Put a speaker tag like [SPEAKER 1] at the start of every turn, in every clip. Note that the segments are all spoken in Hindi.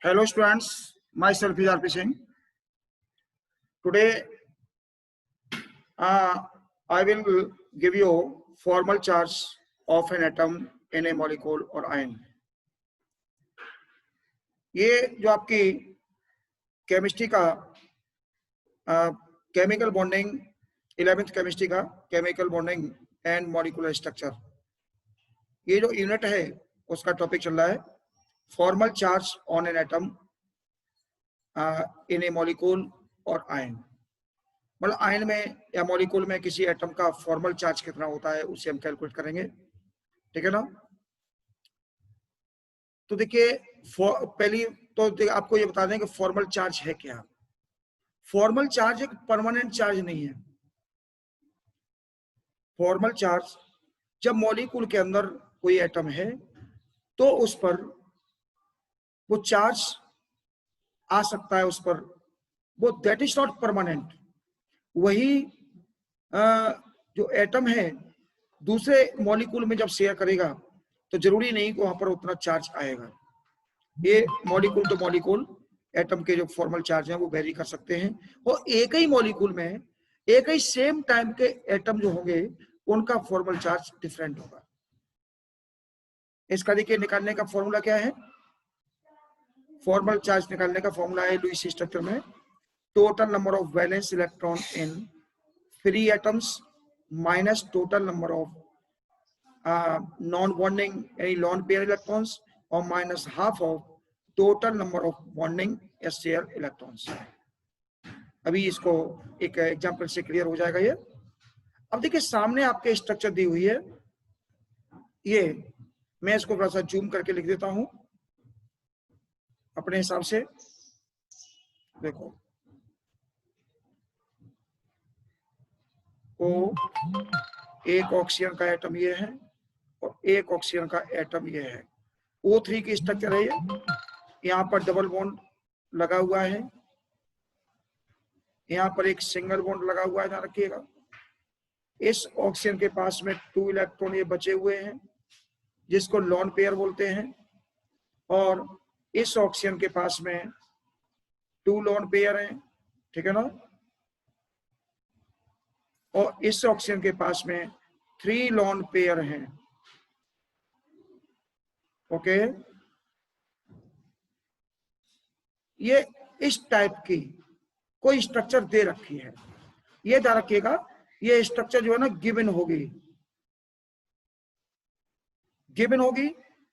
[SPEAKER 1] Hello students, myself is RP Singh. Today I will give you formal charge of an atom in a molecule or ion. ये जो आपकी केमिस्ट्री का केमिकल बॉन्डिंग 11th केमिस्ट्री का chemical bonding and molecular structure, ये जो यूनिट है उसका टॉपिक चल रहा है formal charge on an atom in A molecule और आयन। मतलब आयन में या मॉलिक्यूल में किसी एटम का फॉर्मल चार्ज कितना होता है उसे हम कैलकुलेट करेंगे, ठीक है ना। तो देखिए पहली तो आपको ये बता दें कि फॉर्मल चार्ज है क्या। फॉर्मल चार्ज एक परमानेंट चार्ज नहीं है। फॉर्मल चार्ज जब मॉलिक्यूल के अंदर कोई एटम है तो उस पर वो चार्ज आ सकता है, उस पर वो दैट इज नॉट परमानेंट। वही जो एटम है दूसरे मॉलिक्यूल में जब शेयर करेगा तो जरूरी नहीं कि वहां पर उतना चार्ज आएगा। ये मॉलिक्यूल तो मॉलिक्यूल एटम के जो फॉर्मल चार्ज हैं वो वेरी कर सकते हैं, और एक ही मॉलिक्यूल में एक ही सेम टाइम के एटम जो होंगे उनका फॉर्मल चार्ज डिफरेंट होगा। इसका देखिए निकालने का फॉर्मूला क्या है। फॉर्मल चार्ज निकालने का फॉर्मूला है लुईस स्ट्रक्चर में total number of valence electron in free atoms minus total number of non bonding यानी लॉन पेयर इलेक्ट्रॉन्स और minus half of total number of bonding या शेयर इलेक्ट्रॉन्स। अभी इसको एक एग्जांपल से क्लियर हो जाएगा ये। अब देखिए सामने आपके स्ट्रक्चर दी हुई है, ये मैं इसको थोड़ा सा जूम करके लिख देता हूं अपने हिसाब से। देखो ओ एक ऑक्सीजन का एटम ये है और एक ऑक्सीजन का एटम ये है। O3 की स्ट्रक्चर है ये। यहाँ पर डबल बॉन्ड लगा हुआ है, यहाँ पर एक सिंगल बॉन्ड लगा हुआ है, ध्यान रखिएगा। इस ऑक्सीजन के पास में 2 इलेक्ट्रॉन ये बचे हुए हैं जिसको लॉन पेयर बोलते हैं, और इस ऑक्सीजन के पास में 2 लॉन पेयर हैं, ठीक है ना। और इस ऑक्सीजन के पास में 3 लॉन पेयर हैं, ओके। ये इस टाइप की कोई स्ट्रक्चर दे रखी है, ये ध्यान रखिएगा। ये स्ट्रक्चर जो है ना गिवन होगी, गिवन होगी।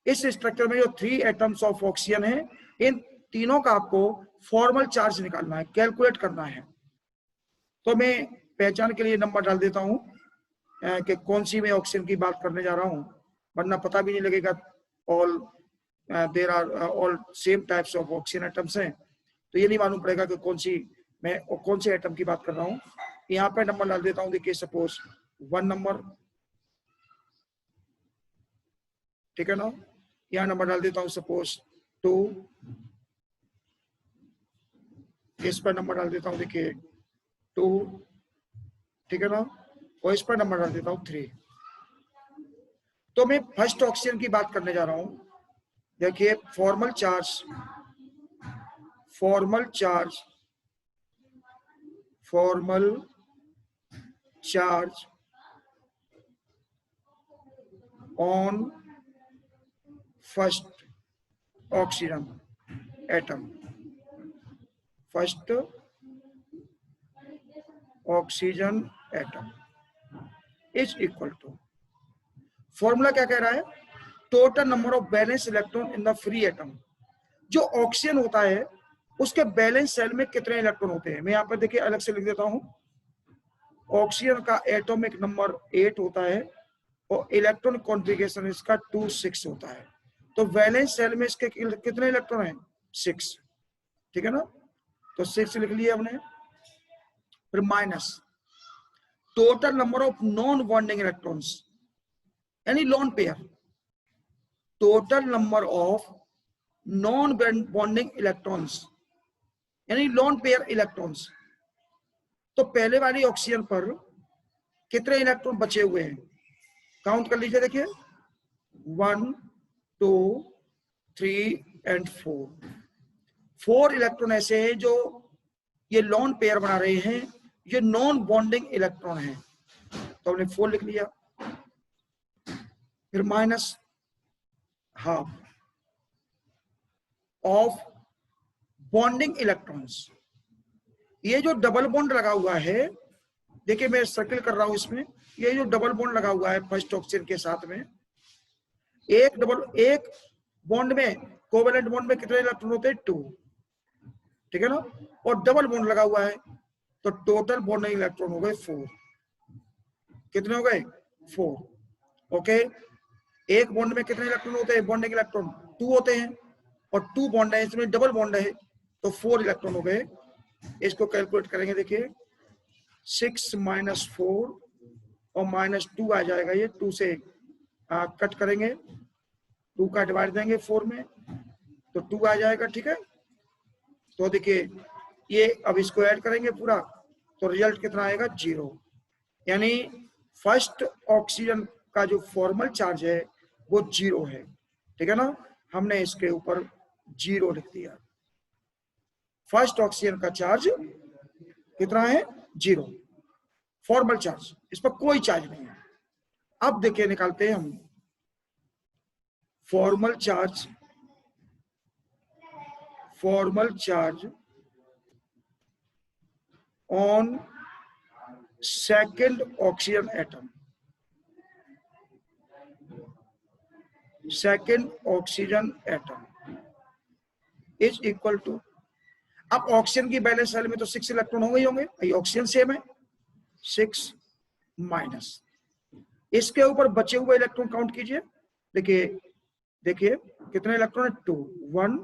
[SPEAKER 1] इस स्ट्रक्चर में जो 3 एटम्स ऑफ ऑक्सीजन है, इन तीनों का आपको फॉर्मल चार्ज निकालना है, कैलकुलेट करना है। तो मैं पहचान के लिए नंबर डाल देता हूं कि कौन सी मैं ऑक्सीजन की बात करने जा रहा हूं, वरना पता भी नहीं लगेगा। All there are all same types of oxygen atoms हैं, तो ये नहीं मालूम पड़ेगा कि कौन से एटम की बात कर रहा हूं। यहाँ पे नंबर डाल देता हूं, देखिए सपोज 1 नंबर, ठीक है ना। यहाँ नंबर डाल देता हूं सपोज 2, इस पर नंबर डाल देता हूं देखिए 2, ठीक है ना, और इस पर नंबर डाल देता हूं 3। तो मैं फर्स्ट ऑक्सीजन की बात करने जा रहा हूं। देखिए formal charge on first oxygen atom, first oxygen atom is equal to, formula क्या कह रहा है, total number of valence electron in the free atom. जो ऑक्सीजन होता है उसके बैलेंस सेल में कितने इलेक्ट्रॉन होते हैं। मैं यहाँ पर देखिए अलग से लिख देता हूं। ऑक्सीजन का एटॉमिक नंबर 8 होता है और इलेक्ट्रॉन कॉन्फ़िगरेशन इसका 2 6 होता है। तो वैलेंस सेल में इसके कितने इलेक्ट्रॉन हैं, 6, ठीक है ना। तो 6 लिख लिया हमने, फिर minus total number of non bonding electrons यानी lone pair, total number of non bonding electrons यानी लॉन पेयर इलेक्ट्रॉन्स। तो पहले वाली ऑक्सीजन पर कितने इलेक्ट्रॉन बचे हुए हैं, काउंट कर लीजिए। देखिए 1 2 3 एंड 4, 4 इलेक्ट्रॉन ऐसे हैं जो ये लोन पेयर बना रहे हैं, ये नॉन बॉन्डिंग इलेक्ट्रॉन है, तो हमने 4 लिख लिया। फिर minus half of bonding electrons. ये जो डबल बॉन्ड लगा हुआ है, देखिए मैं सर्किल कर रहा हूं इसमें, ये जो डबल बॉन्ड लगा हुआ है फर्स्ट ऑक्सीजन के साथ में, एक बॉन्ड में, कोवेलेंट बॉन्ड में कितने इलेक्ट्रॉन होते हैं? 2, ठीक है ना, और डबल बॉन्ड लगा हुआ है, तो टोटल बॉन्डिंग इलेक्ट्रॉन हो गए 4। कितने हो गए? 4। ओके, एक बॉन्ड में कितने इलेक्ट्रॉन होते हैं? बॉन्डिंग इलेक्ट्रॉन 2 होते हैं, और 2 बॉन्ड है, इसमें डबल बॉन्ड है, तो 4 इलेक्ट्रॉन हो गए। इसको कैलकुलेट करेंगे, देखिए 6 - 4 और -2 आ जाएगा, ये 2 से कट करेंगे, 2 का डिवाइड देंगे 4 में, तो 2 आ जाएगा, ठीक है। तो देखिए ये अब इसको ऐड करेंगे पूरा, तो रिजल्ट कितना आएगा? 0। यानी फर्स्ट ऑक्सीजन का जो फॉर्मल चार्ज है वो 0 है, ठीक है ना, हमने इसके ऊपर 0 लिख दिया। फर्स्ट ऑक्सीजन का चार्ज कितना है? 0, फॉर्मल चार्ज, इस पर कोई चार्ज नहीं है। अब देखिए निकालते हैं हम formal charge on second oxygen atom. Second oxygen atom is equal to, अब ऑक्सीजन की बैलेंस सेल में तो 6 इलेक्ट्रॉन हो गए होंगे, ऑक्सीजन सेम है, 6 माइनस इसके ऊपर बचे हुए इलेक्ट्रॉन काउंट कीजिए। देखिए कितने इलेक्ट्रॉन है? 2, 1,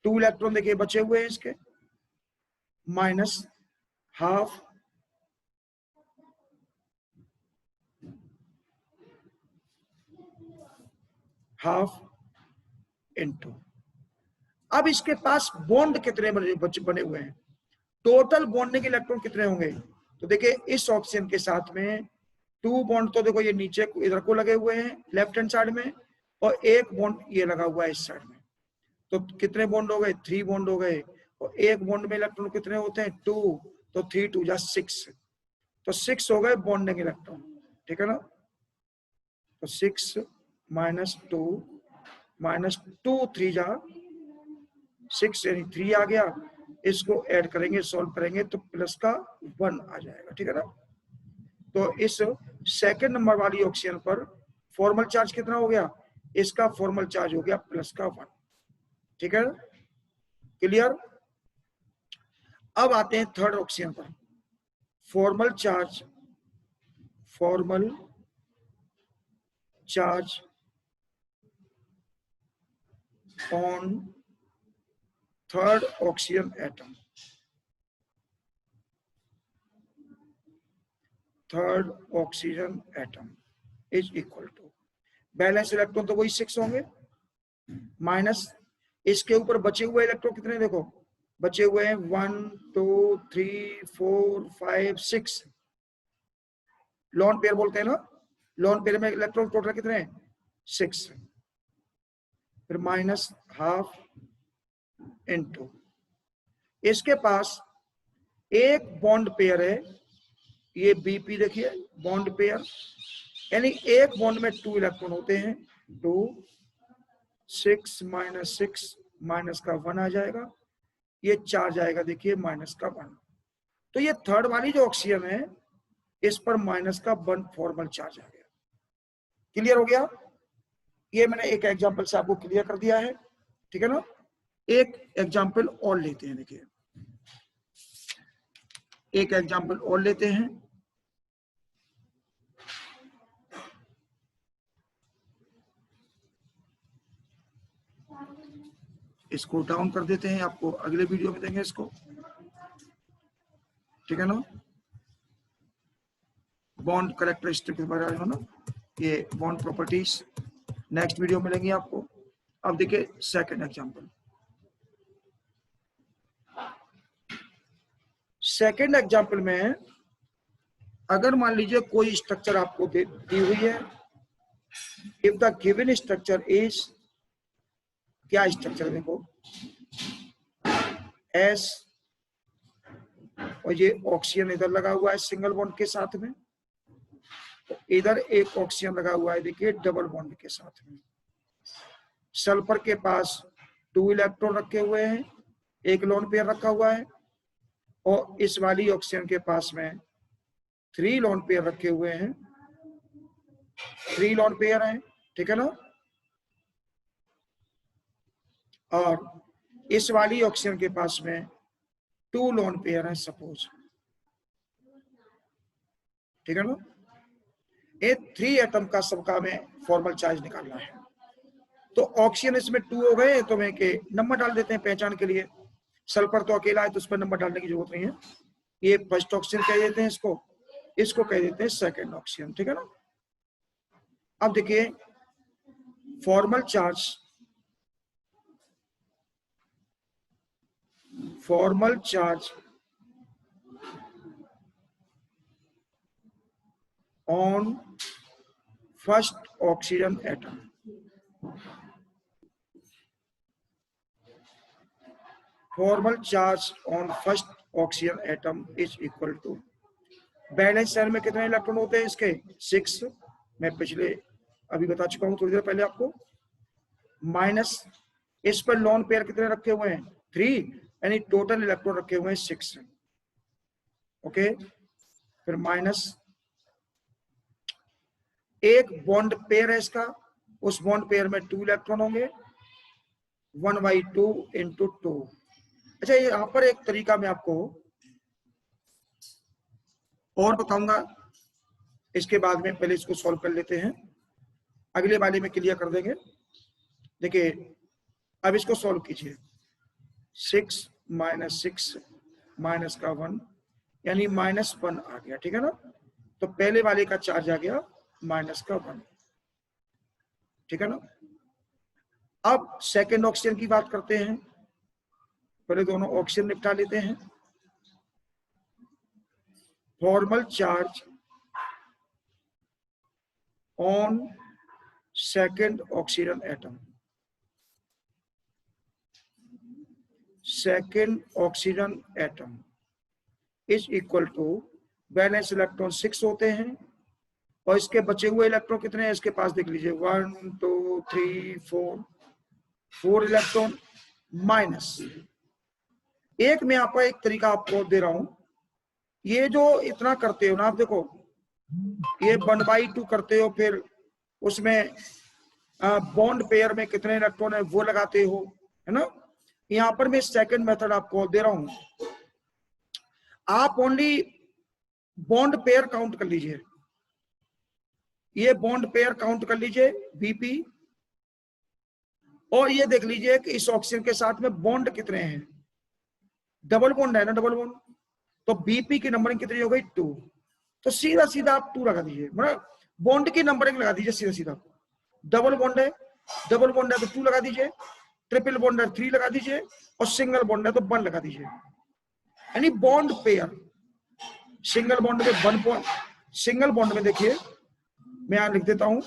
[SPEAKER 1] 2 इलेक्ट्रॉन देखिए बचे हुए हैं इसके, माइनस हाफ इनटू, अब इसके पास बॉन्ड कितने बने हुए हैं? टोटल बॉन्डिंग इलेक्ट्रॉन कितने होंगे? तो देखिए इस ऑक्सीजन के साथ में 2 बॉन्ड तो देखो ये नीचे इधर को लगे हुए हैं लेफ्ट हैंड साइड में, और एक बॉन्ड ये लगा हुआ है इस साइड में, तो कितने बॉन्ड हो गए? 3 बॉन्ड हो गए, और एक बॉन्ड में इलेक्ट्रॉन कितने होते हैं? 2, तो 3 2 जा 6, तो 6 हो गए बॉन्डिंग इलेक्ट्रॉन, ठीक है ना। तो 6 - 2 -2 3 जा 6, यानी 3 आ गया। इसको ऐड करेंगे, सॉल्व करेंगे तो प्लस का 1 आ जाएगा, ठीक है ना। तो इस सेकंड नंबर वाली ऑक्सीजन पर फॉर्मल चार्ज कितना हो गया? इसका फॉर्मल चार्ज हो गया प्लस का 1, ठीक है, क्लियर। अब आते हैं थर्ड ऑक्सीजन पर। Formal charge on third oxygen atom. Third oxygen atom is equal to, valence electron तो वही 6 होंगे, माइनस इसके ऊपर बचे हुए इलेक्ट्रॉन कितने? देखो बचे हुए हैं 1 2 3 4 5 6, लॉन पेयर बोलते हैं ना, लॉन पेयर में इलेक्ट्रॉन टोटल कितने हैं? 6, फिर माइनस हाफ इनटू, इसके पास एक बॉन्ड पेयर है, ये बीपी देखिए बॉन्ड पेयर, यानी एक बॉन्ड में 2 इलेक्ट्रॉन होते हैं, 2 6 - 6 माइनस का 1 आ जाएगा, ये चार्ज आएगा देखिए माइनस का 1, तो ये थर्ड वाली जो ऑक्सीजन है इस पर माइनस का 1 फॉर्मल चार्ज आ गया। क्लियर हो गया? ये मैंने एक एग्जांपल से आपको क्लियर कर दिया है, ठीक है ना। एक एग्जांपल और लेते हैं, देखिए एक एग्जांपल और लेते हैं। इसको डाउन कर देते हैं, आपको अगले वीडियो में देंगे इसको, ठीक है ना। बॉन्ड कैरेक्टरिस्टिक के बारे में ना, ये बॉन्ड प्रॉपर्टीज नेक्स्ट वीडियो में लेंगे आपको। अब देखिए सेकंड एग्जांपल। सेकंड एग्जांपल में अगर मान लीजिए कोई स्ट्रक्चर आपको दी हुई है, if the given structure is, क्या स्ट्रक्चर देखो, S, और ये ऑक्सीजन इधर लगा हुआ है सिंगल बॉन्ड के साथ में, तो इधर एक ऑक्सीजन लगा हुआ है देखिए डबल बॉन्ड के साथ में। सल्फर के पास 2 इलेक्ट्रॉन रखे हुए हैं, एक लोन पेयर रखा हुआ है, और इस वाली ऑक्सीजन के पास में 3 लोन पेयर रखे हुए हैं, 3 लोन पेयर हैं, ठीक है ना। और इस वाली ऑक्सीजन के पास में 2 लोन पेयर हैं सपोज, ठीक है ना। ये 3 एटम का सबका में फॉर्मल चार्ज निकालना है। तो ऑक्सीजन इसमें 2 हो गए, तो मैं के नंबर डाल देते हैं पहचान के लिए। सल्फर तो अकेला है तो उस पर नंबर डालने की जरूरत नहीं है। ये फर्स्ट ऑक्सीजन कह देते हैं इसको, इसको कह देते हैं सेकंड ऑक्सीजन, ठीक है ना। अब देखिए formal charge on first oxygen atom, formal charge on first oxygen atom is equal to, valence shell में कितने इलेक्ट्रॉन होते हैं इसके 6, मैं पिछले अभी बता चुका हूं थोड़ी देर पहले आपको, माइनस इस पर लोन पेयर कितने रखे हुए हैं 3, यानी टोटल इलेक्ट्रॉन रखे हुए हैं 6, ओके। फिर माइनस एक बॉन्ड पेयर है इसका, उस बॉन्ड पेयर में 2 इलेक्ट्रॉन होंगे, 1/2 × 2। अच्छा यहां पर एक तरीका मैं आपको और बताऊंगा, इसके बाद में पहले इसको सॉल्व कर लेते हैं, अगले वाले में क्लियर कर देंगे। देखिए अब इसको सॉल्व कीजिए, 6 - 6 माइनस का 1 यानी -1 आ गया, ठीक है ना। तो पहले वाले का चार्ज आ गया -1, ठीक है ना। अब सेकंड ऑक्सीजन की बात करते हैं, पहले दोनों ऑक्सीजन निपटा लेते हैं। Formal charge on second oxygen atom, second oxygen atom is equal to, valence electron 6 होते हैं, और इसके बचे हुए इलेक्ट्रॉन कितने हैं इसके पास देख लीजिए, 1 2 3 4 इलेक्ट्रॉन माइनस एक। मैं आपको एक तरीका आपको दे रहा हूं, ये जो इतना करते हो ना आप, देखो ये 1/2 करते हो, फिर उसमें बॉन्ड पेयर में कितने इलेक्ट्रॉन है वो लगाते हो, है ना। यहां पर मैं सेकंड मेथड आपको दे रहा हूं, आप ओनली बॉन्ड पेयर काउंट कर लीजिए, ये बॉन्ड पेयर काउंट कर लीजिए बीपी, और ये देख लीजिए कि इस ऑक्सीजन के साथ में बॉन्ड कितने हैं, डबल बॉन्ड है ना, डबल बॉन्ड, तो बीपी की नंबरिंग कितनी हो गई 2, तो सीधा सीधा आप 2 लगा दीजिए, मतलब बॉन्ड की नंबरिंग लगा दीजिए सीधा सीधा। डबल बॉन्ड है तो 2 लगा दीजिए, ट्रिपल बॉन्ड है 3 लगा दीजिए, और सिंगल बॉन्ड है तो 1 लगा दीजिए। यानी बॉन्ड पेयर, सिंगल बॉन्ड में 1 बॉन्ड, सिंगल बॉन्ड में देखिए मैं यहां लिख देता हूं,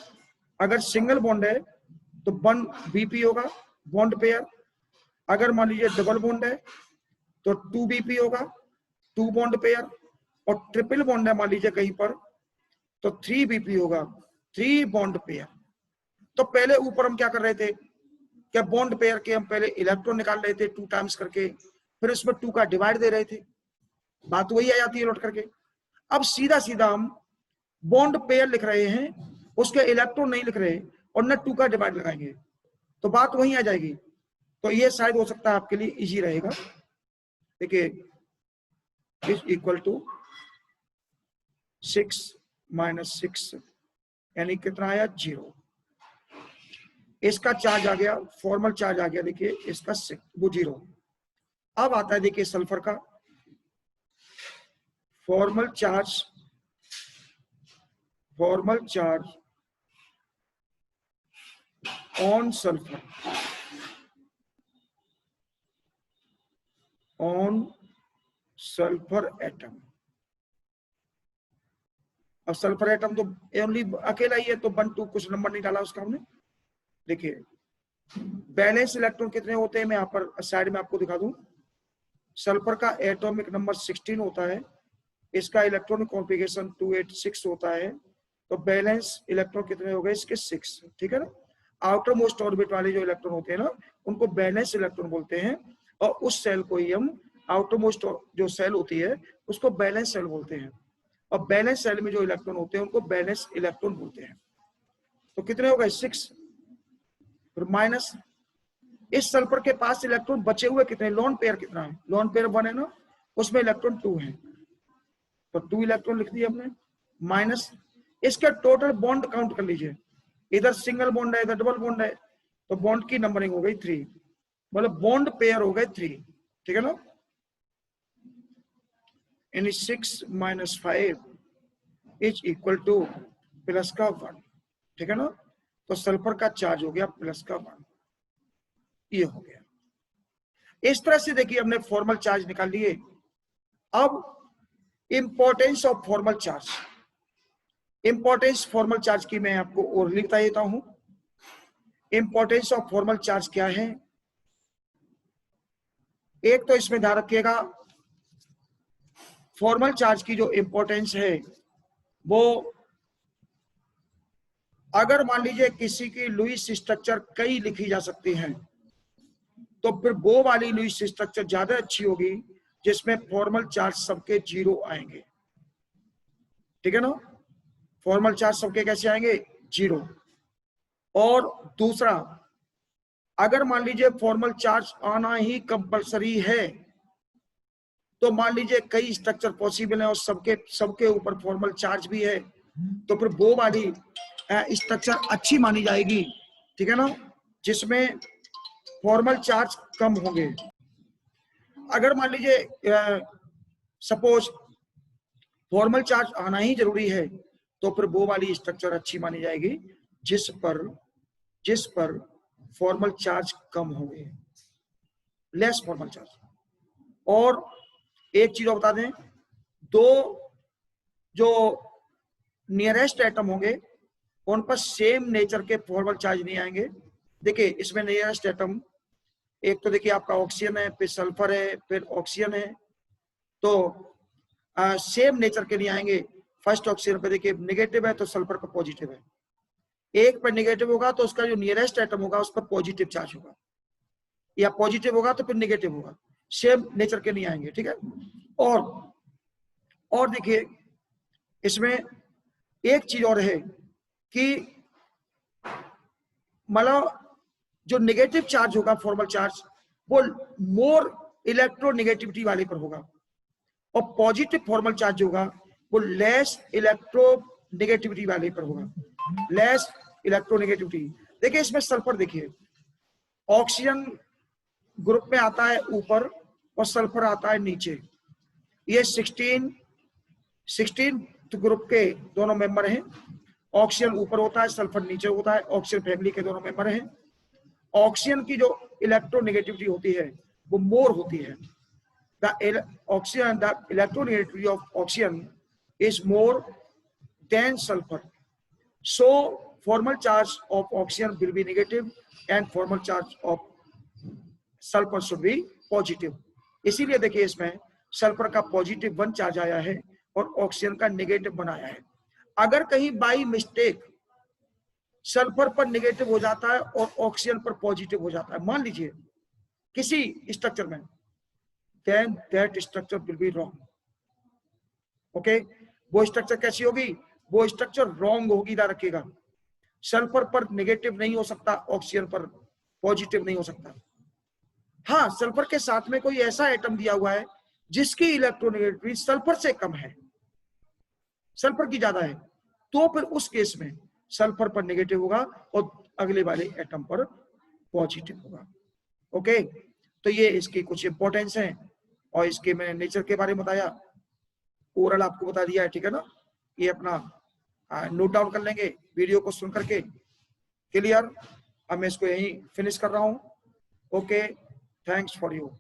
[SPEAKER 1] अगर सिंगल बॉन्ड है तो 1 बीपी होगा बॉन्ड पेयर, अगर मान लीजिए डबल बॉन्ड है तो 2 बीपी होगा 2 बॉन्ड पेयर, और ट्रिपल बॉन्ड है मान लीजिए कहीं पर तो 3 बीपी होगा 3 बॉन्ड पेयर। तो पहले ऊपर हम क्या कर रहे थे, क्या बॉन्ड पेयर के हम पहले इलेक्ट्रॉन निकाल रहे थे 2 टाइम्स करके, फिर उसमें 2 का डिवाइड दे रहे थे, बात वही आ जाती है लौट करके। अब सीधा सीधा हम बॉन्ड पेयर लिख रहे हैं, उसके इलेक्ट्रॉन नहीं लिख रहे, और न 2 का डिवाइड लगाएंगे, तो बात वही आ जाएगी। तो ये शायद हो सकता है आपके लिए इजी रहेगा। देखिए इज इक्वल टू 6 - 6 यानी कितना आया 0, इसका चार्ज आ गया, फॉर्मल चार्ज आ गया, देखिए इसका 6 वो 0। अब आता है देखिए सल्फर का formal charge on sulphur atom. अब सल्फर एटम तो ओनली अकेला ही है, तो 1 2 कुछ नंबर नहीं डाला उसका हमने। देखिए बैलेंस इलेक्ट्रॉन कितने होते हैं, मैं यहाँ पर साइड में आपको दिखा दूं, सल्फर का एटॉमिक नंबर 16 होता है, इसका इलेक्ट्रॉनिक कॉन्फ़िगरेशन 286 होता है, तो बैलेंस इलेक्ट्रॉन कितने हो गए इसके 6, ठीक है ना। आउटर मोस्ट ऑर्बिट वाले जो इलेक्ट्रॉन होते हैं ना, उनको बैलेंस इलेक्ट्रॉन बोलते हैं, और उस सेल को ही हम आउटर मोस्ट जो सेल होती है उसको बैलेंस सेल बोलते हैं, और बैलेंस सेल में जो इलेक्ट्रॉन होते हैं उनको बैलेंस इलेक्ट्रॉन बोलते हैं। तो कितने हो गए 6, फिर माइनस इस सल्फर के पास इलेक्ट्रॉन बचे हुए कितने, लोन पेयर कितना है, लोन पेयर 1 है ना, उसमें इलेक्ट्रॉन 2 है, तो 2 इलेक्ट्रॉन लिख दिए हमने, माइनस इसका टोटल बॉन्ड काउंट कर लीजिए, इधर सिंगल बॉन्ड है इधर डबल बॉन्ड है, तो बॉन्ड की नंबरिंग हो गई 3, मतलब बॉन्ड पेयर हो गए 3, ठीक है ना। यानी 6 - 5 इज इक्वल टू प्लस का 1, ठीक है ना। तो सल्फर का चार्ज हो गया प्लस का 1, ये हो गया। इस तरह से देखिए हमने फॉर्मल चार्ज निकाल लिए। अब importance of formal charge, importance formal charge की मैं आपको और लिखता देता हूं। इंपॉर्टेंस ऑफ फॉर्मल चार्ज क्या है, एक तो इसमें ध्यान रखिएगा, फॉर्मल चार्ज की जो इंपॉर्टेंस है वो, अगर मान लीजिए किसी की लुईस स्ट्रक्चर कई लिखी जा सकती है, तो फिर वो वाली लुईस स्ट्रक्चर ज्यादा अच्छी होगी जिसमें फॉर्मल चार्ज सबके 0 आएंगे, ठीक है ना। फॉर्मल चार्ज सबके कैसे आएंगे, 0। और दूसरा, अगर मान लीजिए फॉर्मल चार्ज आना ही कंपलसरी है, तो मान लीजिए कई स्ट्रक्चर पॉसिबल है और सबके ऊपर फॉर्मल चार्ज भी है, तो फिर वो वाली स्ट्रक्चर अच्छी मानी जाएगी, ठीक है ना, जिसमें फॉर्मल चार्ज कम होंगे। अगर मान लीजिए सपोज फॉर्मल चार्ज आना ही जरूरी है, तो फिर वो वाली स्ट्रक्चर अच्छी मानी जाएगी जिस पर फॉर्मल चार्ज कम होंगे, लेस फॉर्मल चार्ज। और एक चीज और बता दें, दो जो नियरेस्ट एटम होंगे उन पर सेम नेचर के फॉर्मल चार्ज नहीं आएंगे। देखिए इसमें नियरेस्ट एटम, एक तो देखिए आपका ऑक्सीजन है, फिर सल्फर है, फिर ऑक्सीजन है, तो सेम नेचर के नहीं आएंगे। फर्स्ट ऑक्सीजन पे देखिए नेगेटिव है तो सल्फर पर पॉजिटिव है, एक पर नेगेटिव होगा तो उसका जो नियरेस्ट एटम होगा उस पर पॉजिटिव चार्ज होगा, या पॉजिटिव होगा तो फिर नेगेटिव होगा, सेम नेचर के नहीं आएंगे, ठीक है। और देखिए इसमें एक चीज और है कि मतलब जो नेगेटिव चार्ज होगा फॉर्मल चार्ज वो मोर इलेक्ट्रोनेगेटिविटी वाले पर होगा, और पॉजिटिव फॉर्मल चार्ज होगा वो लेस इलेक्ट्रोनेगेटिविटी वाले पर होगा, लेस इलेक्ट्रोनेगेटिविटी। देखिए इसमें सल्फर, देखिए ऑक्सीजन ग्रुप में आता है ऊपर और सल्फर आता है नीचे, ये 16 ग्रुप के दोनों मेंबर हैं, ऑक्सीजन ऊपर होता है सल्फर नीचे होता है, ऑक्सीजन फैमिली के दोनों मेंबर हैं। ऑक्सीजन की जो इलेक्ट्रोनेगेटिविटी होती है वो मोर होती है, the electronegativity of oxygen is more than sulfur, so formal charge of oxygen will be negative and formal charge of sulfur should be positive। इसीलिए देखिए इसमें सल्फर का पॉजिटिव 1 चार्ज आया है और ऑक्सीजन का नेगेटिव 1 आया है। अगर कहीं बाई मिस्टेक सल्फर पर नेगेटिव हो जाता है और ऑक्सीजन पर पॉजिटिव हो जाता है, मान लीजिए किसी स्ट्रक्चर में, then that structure will be wrong, okay। वो स्ट्रक्चर कैसी होगी, वो स्ट्रक्चर रॉन्ग होगी, याद रखिएगा। सल्फर पर नेगेटिव नहीं हो सकता, ऑक्सीजन पर पॉजिटिव नहीं हो सकता। हाँ, सल्फर के साथ में कोई ऐसा एटम दिया हुआ है जिसकी इलेक्ट्रोनेगेटिविटी सल्फर से कम है, सल्फर की ज्यादा है, तो फिर उस केस में सल्फर पर नेगेटिव होगा और अगले वाले एटम पर पॉजिटिव होगा, ओके। तो ये इसकी कुछ इंपॉर्टेंस है और इसके मैंने नेचर के बारे में बताया, ओरल आपको बता दिया है, ठीक है ना। ये अपना नोट डाउन कर लेंगे वीडियो को सुन करके, क्लियर। अब मैं इसको यहीं फिनिश कर रहा हूं, ओके, थैंक्स फॉर यू।